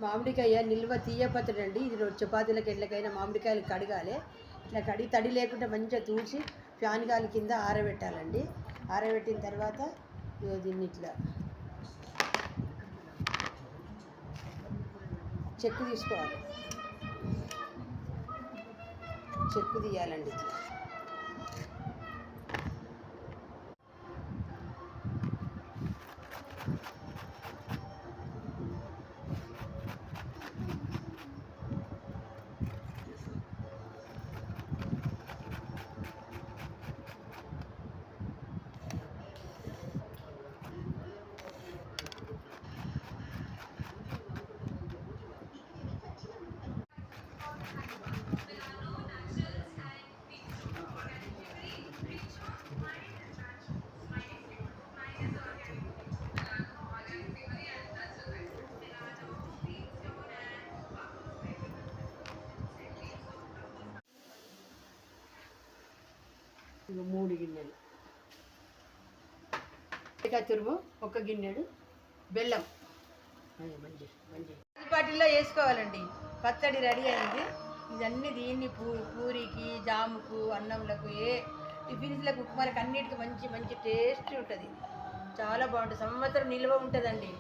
మామిడికాయ నిల్వ తీయపచ్చడి అండి. ఇది చపాతీలకు ఎట్లకైనా మామిడికాయలు కడగాలి. ఇట్లా కడిగి తడి లేకుండా మంచిగా తూచి ఫ్యాన్ గాలి కింద ఆరబెట్టాలండి. ఆరబెట్టిన తర్వాత దీన్ని ఇట్లా చెక్కు తీసుకోవాలి. చెక్కు తీయాలండి ఇట్లా. ఇక 3 గిన్నెలు తురుము, 1 గిన్నెడు బెల్లం పాటిల్లో వేసుకోవాలండి. పచ్చడి రెడీ అయింది. ఇదన్నీ దీన్ని పూరికి, జాముకు, అన్నంలకు, టిఫిన్స్లకు, ఉప్మాలకు అన్నిటికీ మంచి మంచి టేస్ట్ ఉంటుంది. చాలా బాగుంటుంది. సంవత్సరం నిల్వ ఉంటుందండి.